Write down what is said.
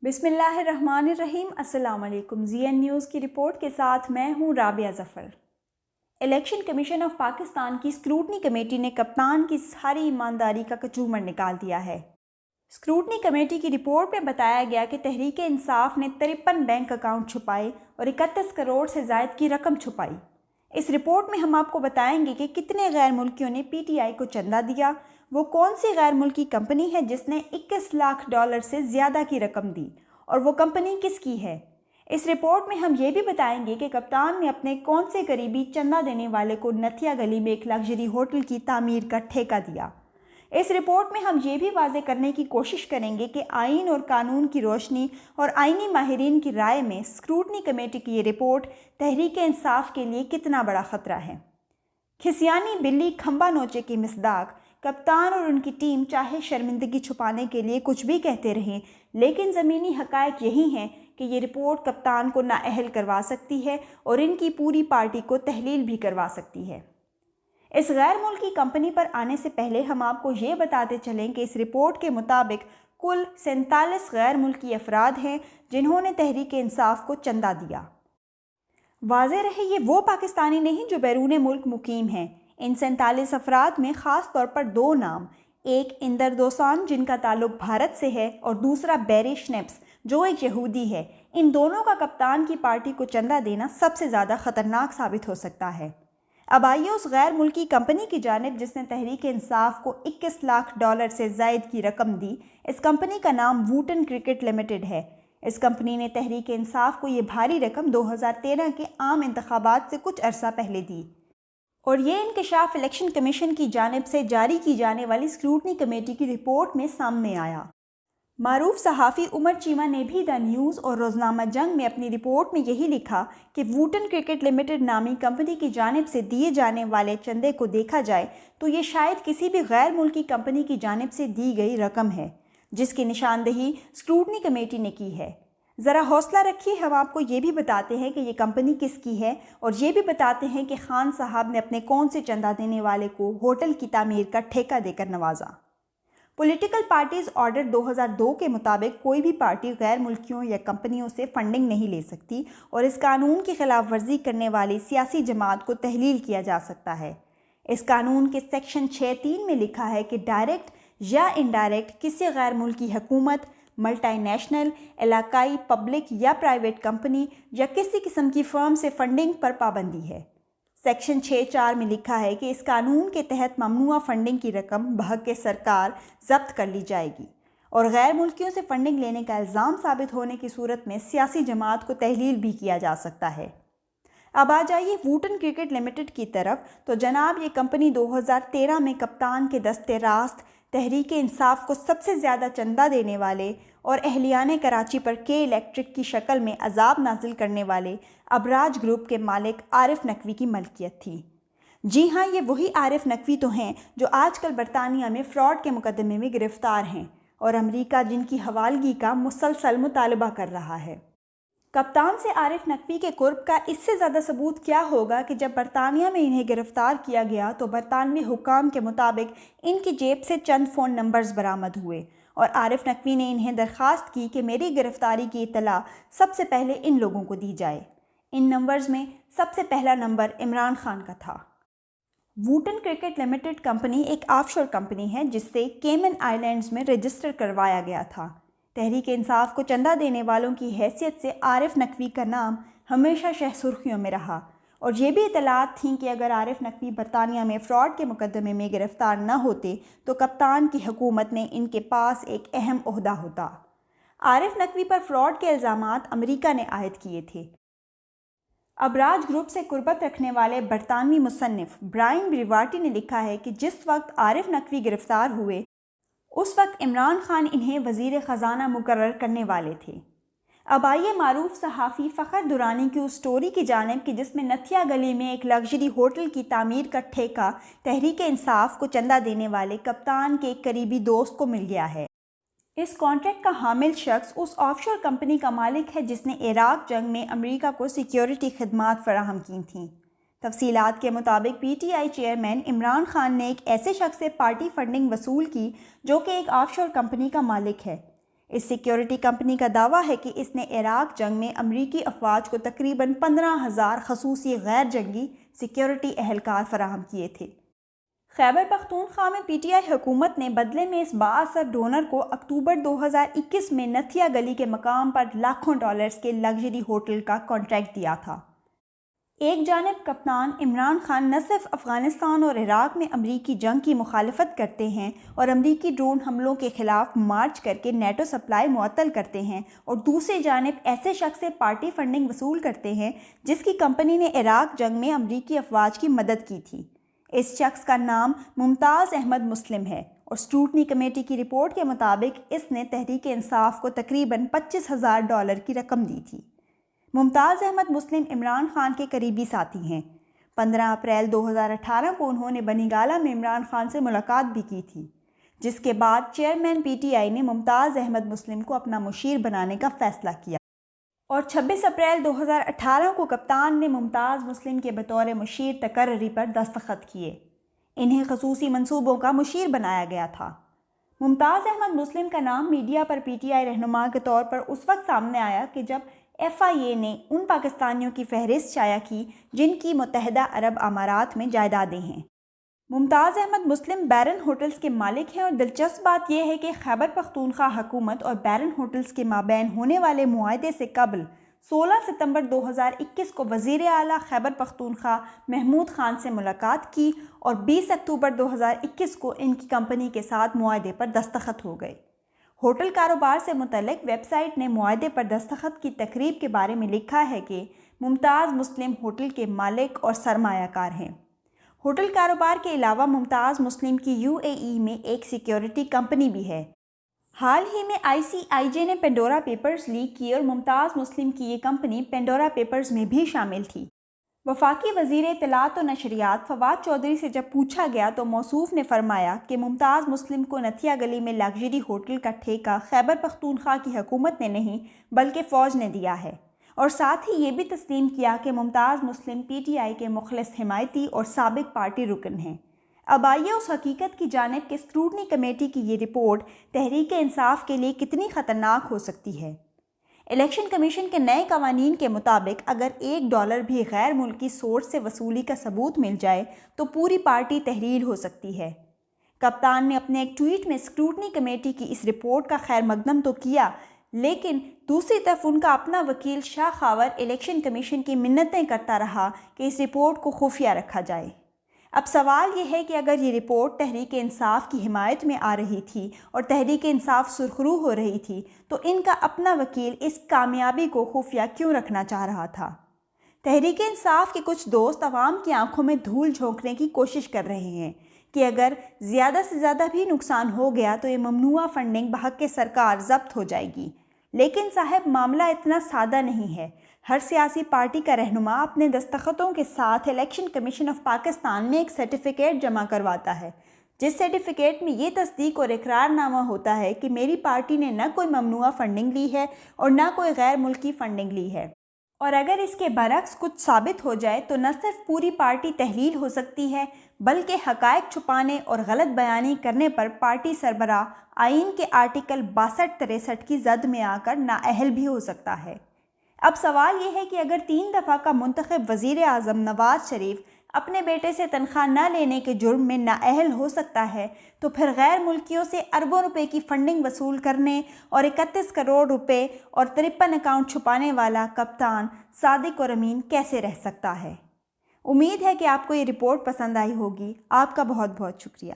بسم اللہ الرحمن الرحیم۔ السلام علیکم۔ زی این نیوز کی رپورٹ کے ساتھ میں ہوں رابعہ ظفر۔ الیکشن کمیشن آف پاکستان کی اسکروٹنی کمیٹی نے کپتان کی ساری ایمانداری کا کچومر نکال دیا ہے۔ اسکروٹنی کمیٹی کی رپورٹ میں بتایا گیا کہ تحریک انصاف نے 53 بینک اکاؤنٹ چھپائے اور 31 کروڑ سے زائد کی رقم چھپائی۔ اس رپورٹ میں ہم آپ کو بتائیں گے کہ کتنے غیر ملکیوں نے پی ٹی آئی کو چندہ دیا، وہ کون سی غیر ملکی کمپنی ہے جس نے 21 لاکھ ڈالر سے زیادہ کی رقم دی، اور وہ کمپنی کس کی ہے۔ اس رپورٹ میں ہم یہ بھی بتائیں گے کہ کپتان نے اپنے کون سے قریبی چندہ دینے والے کو نتھیا گلی میں ایک لگژری ہوٹل کی تعمیر کا ٹھیکہ دیا۔ اس رپورٹ میں ہم یہ بھی واضح کرنے کی کوشش کریں گے کہ آئین اور قانون کی روشنی اور آئینی ماہرین کی رائے میں اسکروٹنی کمیٹی کی یہ رپورٹ تحریک انصاف کے لیے کتنا بڑا خطرہ ہے۔ کھسیانی بلی کھمبا نوچے کی مصداق، کپتان اور ان کی ٹیم چاہے شرمندگی چھپانے کے لیے کچھ بھی کہتے رہیں، لیکن زمینی حقائق یہی ہیں کہ یہ رپورٹ کپتان کو نااہل کروا سکتی ہے اور ان کی پوری پارٹی کو تحلیل بھی کروا سکتی ہے۔ اس غیر ملکی کمپنی پر آنے سے پہلے ہم آپ کو یہ بتاتے چلیں کہ اس رپورٹ کے مطابق کل 47 غیر ملکی افراد ہیں جنہوں نے تحریک انصاف کو چندہ دیا۔ واضح رہے یہ وہ پاکستانی نہیں جو بیرون ملک مقیم ہیں۔ ان 47 افراد میں خاص طور پر دو نام، ایک اندر دوسان جن کا تعلق بھارت سے ہے اور دوسرا بیری شنیپس جو ایک یہودی ہے۔ ان دونوں کا کپتان کی پارٹی کو چندہ دینا سب سے زیادہ خطرناک ثابت ہو سکتا ہے۔ اب آئیے اس غیر ملکی کمپنی کی جانب جس نے تحریک انصاف کو 21 لاکھ ڈالر سے زائد کی رقم دی۔ اس کمپنی کا نام ووٹن کرکٹ لمیٹڈ ہے۔ اس کمپنی نے تحریک انصاف کو یہ بھاری رقم 2013 کے عام انتخابات سے کچھ عرصہ پہلے دی، اور یہ انکشاف الیکشن کمیشن کی جانب سے جاری کی جانے والی اسکروٹنی کمیٹی کی رپورٹ میں سامنے آیا۔ معروف صحافی عمر چیمہ نے بھی دا نیوز اور روزنامہ جنگ میں اپنی رپورٹ میں یہی لکھا کہ ووٹن کرکٹ لمیٹڈ نامی کمپنی کی جانب سے دیے جانے والے چندے کو دیکھا جائے تو یہ شاید کسی بھی غیر ملکی کمپنی کی جانب سے دی گئی رقم ہے جس کی نشاندہی اسکروٹنی کمیٹی نے کی ہے۔ ذرا حوصلہ رکھیے، ہم آپ کو یہ بھی بتاتے ہیں کہ یہ کمپنی کس کی ہے، اور یہ بھی بتاتے ہیں کہ خان صاحب نے اپنے کون سے چندہ دینے والے کو ہوٹل کی تعمیر کا ٹھیکہ دے کر نوازا۔ پولیٹیکل پارٹیز آرڈر 2002 کے مطابق کوئی بھی پارٹی غیر ملکیوں یا کمپنیوں سے فنڈنگ نہیں لے سکتی، اور اس قانون کی خلاف ورزی کرنے والی سیاسی جماعت کو تحلیل کیا جا سکتا ہے۔ اس قانون کے سیکشن 6(3) میں لکھا ہے کہ ڈائریکٹ یا انڈائریکٹ کسی غیر ملکی حکومت، ملٹی نیشنل، علاقائی، پبلک یا پرائیویٹ کمپنی یا کسی قسم کی فرم سے فنڈنگ پر پابندی ہے۔ سیکشن 6(4) میں لکھا ہے کہ اس قانون کے تحت ممنوعہ فنڈنگ کی رقم بحق سرکار ضبط کر لی جائے گی، اور غیر ملکیوں سے فنڈنگ لینے کا الزام ثابت ہونے کی صورت میں سیاسی جماعت کو تحلیل بھی کیا جا سکتا ہے۔ اب آ جائیے ووٹن کرکٹ لمیٹڈ کی طرف، تو جناب یہ کمپنی 2013 میں کپتان کے دستے راست تحریک انصاف کو سب سے زیادہ چندہ دینے والے اور اہلیان کراچی پر کے الیکٹرک کی شکل میں عذاب نازل کرنے والے ابراج گروپ کے مالک عارف نقوی کی ملکیت تھی۔ جی ہاں، یہ وہی عارف نقوی تو ہیں جو آج کل برطانیہ میں فراڈ کے مقدمے میں گرفتار ہیں، اور امریکہ جن کی حوالگی کا مسلسل مطالبہ کر رہا ہے۔ کپتان سے عارف نقوی کے قرب کا اس سے زیادہ ثبوت کیا ہوگا کہ جب برطانیہ میں انہیں گرفتار کیا گیا تو برطانوی حکام کے مطابق ان کی جیب سے چند فون نمبرز برآمد ہوئے، اور عارف نقوی نے انہیں درخواست کی کہ میری گرفتاری کی اطلاع سب سے پہلے ان لوگوں کو دی جائے۔ ان نمبرز میں سب سے پہلا نمبر عمران خان کا تھا۔ ووٹن کرکٹ لمیٹڈ کمپنی ایک آف شور کمپنی ہے جس سے کیمن آئی لینڈز میں رجسٹر کروایا گیا تھا۔ تحریک انصاف کو چندہ دینے والوں کی حیثیت سے عارف نقوی کا نام ہمیشہ شہ سرخیوں میں رہا، اور یہ بھی اطلاعات تھیں کہ اگر عارف نقوی برطانیہ میں فراڈ کے مقدمے میں گرفتار نہ ہوتے تو کپتان کی حکومت نے ان کے پاس ایک اہم عہدہ ہوتا۔ عارف نقوی پر فراڈ کے الزامات امریکہ نے عائد کیے تھے۔ ابراج گروپ سے قربت رکھنے والے برطانوی مصنف برائن بریواٹی نے لکھا ہے کہ جس وقت عارف نقوی گرفتار ہوئے اس وقت عمران خان انہیں وزیر خزانہ مقرر کرنے والے تھے۔ اب آئیے معروف صحافی فخر درانی کی اس سٹوری کی جانب کہ جس میں نتھیا گلی میں ایک لگژری ہوٹل کی تعمیر کا ٹھیکہ تحریک انصاف کو چندہ دینے والے کپتان کے ایک قریبی دوست کو مل گیا ہے۔ اس کانٹریکٹ کا حامل شخص اس آف شور کمپنی کا مالک ہے جس نے عراق جنگ میں امریکہ کو سیکیورٹی خدمات فراہم کی تھیں۔ تفصیلات کے مطابق P T I chairman Imran Khan نے ایک ایسے شخص سے پارٹی فنڈنگ وصول کی جو کہ ایک آف شور کمپنی کا مالک ہے۔ اس سیکیورٹی کمپنی کا دعویٰ ہے کہ اس نے عراق جنگ میں امریکی افواج کو تقریباً 15,000 خصوصی غیر جنگی سیکیورٹی اہلکار فراہم کیے تھے۔ خیبر پختونخوا میں پی ٹی آئی حکومت نے بدلے میں اس بااثر ڈونر کو اکتوبر 2021 میں نتھیا گلی کے مقام پر لاکھوں ڈالرز کے لگژری ہوٹل کا کانٹریکٹ دیا تھا۔ ایک جانب کپتان عمران خان نہ صرف افغانستان اور عراق میں امریکی جنگ کی مخالفت کرتے ہیں اور امریکی ڈرون حملوں کے خلاف مارچ کر کے نیٹو سپلائی معطل کرتے ہیں، اور دوسری جانب ایسے شخص سے پارٹی فنڈنگ وصول کرتے ہیں جس کی کمپنی نے عراق جنگ میں امریکی افواج کی مدد کی تھی۔ اس شخص کا نام ممتاز احمد مسلم ہے، اور اسکروٹنی کمیٹی کی رپورٹ کے مطابق اس نے تحریک انصاف کو تقریباً $25,000 کی رقم دی تھی۔ ممتاز احمد مسلم عمران خان کے قریبی ساتھی ہیں۔ 15 اپریل 2018 کو انہوں نے بنی گالہ میں عمران خان سے ملاقات بھی کی تھی، جس کے بعد چیئرمین پی ٹی آئی نے ممتاز احمد مسلم کو اپنا مشیر بنانے کا فیصلہ کیا، اور 26 اپریل 2018 کو کپتان نے ممتاز مسلم کے بطور مشیر تقرری پر دستخط کیے۔ انہیں خصوصی منصوبوں کا مشیر بنایا گیا تھا۔ ممتاز احمد مسلم کا نام media per P T I رہنما کے طور پر اس وقت سامنے آیا کہ جب ایف آئی اے نے ان پاکستانیوں کی فہرست شائع کی جن کی متحدہ عرب امارات میں جائیدادیں ہیں۔ ممتاز احمد مسلم بیرن ہوٹلز کے مالک ہیں، اور دلچسپ بات یہ ہے کہ خیبر پختونخوا حکومت اور بیرن ہوٹلز کے مابین ہونے والے معاہدے سے قبل 16 ستمبر 2021 کو وزیر اعلیٰ خیبر پختونخوا محمود خان سے ملاقات کی، اور 20 اکتوبر 2021 کو ان کی کمپنی کے ساتھ معاہدے پر دستخط ہو گئے۔ ہوٹل کاروبار سے متعلق ویب سائٹ نے معاہدے پر دستخط کی تقریب کے بارے میں لکھا ہے کہ ممتاز مسلم ہوٹل کے مالک اور سرمایہ کار ہیں۔ ہوٹل کاروبار کے علاوہ ممتاز مسلم کی یو اے ای میں ایک سیکیورٹی کمپنی بھی ہے۔ حال ہی میں آئی سی آئی جے نے پینڈورا پیپرز لیک کیے، اور ممتاز مسلم کی یہ کمپنی پینڈورا پیپرز میں بھی شامل تھی۔ وفاقی وزیر اطلاعات و نشریات فواد چودھری سے جب پوچھا گیا تو موصوف نے فرمایا کہ ممتاز مسلم کو نتھیا گلی میں لگژری ہوٹل کا ٹھیکہ خیبر پختونخوا کی حکومت نے نہیں بلکہ فوج نے دیا ہے، اور ساتھ ہی یہ بھی تسلیم کیا کہ ممتاز مسلم پی ٹی آئی کے مخلص حمایتی اور سابق پارٹی رکن ہیں۔ اب آئیے اس حقیقت کی جانب کہ اسکروٹنی کمیٹی کی یہ رپورٹ تحریک انصاف کے لیے کتنی خطرناک ہو سکتی ہے۔ الیکشن کمیشن کے نئے قوانین کے مطابق اگر $1 بھی غیر ملکی سورس سے وصولی کا ثبوت مل جائے تو پوری پارٹی تحلیل ہو سکتی ہے۔ کپتان نے اپنے ایک ٹویٹ میں اسکروٹنی کمیٹی کی اس رپورٹ کا خیر مقدم تو کیا، لیکن دوسری طرف ان کا اپنا وکیل شاہ خاور الیکشن کمیشن کی منتیں کرتا رہا کہ اس رپورٹ کو خفیہ رکھا جائے۔ اب سوال یہ ہے کہ اگر یہ رپورٹ تحریک انصاف کی حمایت میں آ رہی تھی اور تحریک انصاف سرخرو ہو رہی تھی تو ان کا اپنا وکیل اس کامیابی کو خفیہ کیوں رکھنا چاہ رہا تھا؟ تحریک انصاف کے کچھ دوست عوام کی آنکھوں میں دھول جھونکنے کی کوشش کر رہے ہیں کہ اگر زیادہ سے زیادہ بھی نقصان ہو گیا تو یہ ممنوعہ فنڈنگ بحق سرکار ضبط ہو جائے گی، لیکن صاحب معاملہ اتنا سادہ نہیں ہے۔ ہر سیاسی پارٹی کا رہنما اپنے دستخطوں کے ساتھ الیکشن کمیشن آف پاکستان میں ایک سرٹیفکیٹ جمع کرواتا ہے، جس سرٹیفکیٹ میں یہ تصدیق اور اقرار نامہ ہوتا ہے کہ میری پارٹی نے نہ کوئی ممنوعہ فنڈنگ لی ہے اور نہ کوئی غیر ملکی فنڈنگ لی ہے، اور اگر اس کے برعکس کچھ ثابت ہو جائے تو نہ صرف پوری پارٹی تحلیل ہو سکتی ہے بلکہ حقائق چھپانے اور غلط بیانی کرنے پر پارٹی سربراہ آئین کے آرٹیکل 62-63 کی زد میں آ کر نااہل بھی ہو سکتا ہے۔ اب سوال یہ ہے کہ اگر 3 دفعہ کا منتخب وزیر اعظم نواز شریف اپنے بیٹے سے تنخواہ نہ لینے کے جرم میں نااہل ہو سکتا ہے تو پھر غیر ملکیوں سے اربوں روپے کی فنڈنگ وصول کرنے اور 31 کروڑ روپے اور 53 اکاؤنٹ چھپانے والا کپتان صادق اور امین کیسے رہ سکتا ہے؟ امید ہے کہ آپ کو یہ رپورٹ پسند آئی ہوگی۔ آپ کا بہت بہت شکریہ۔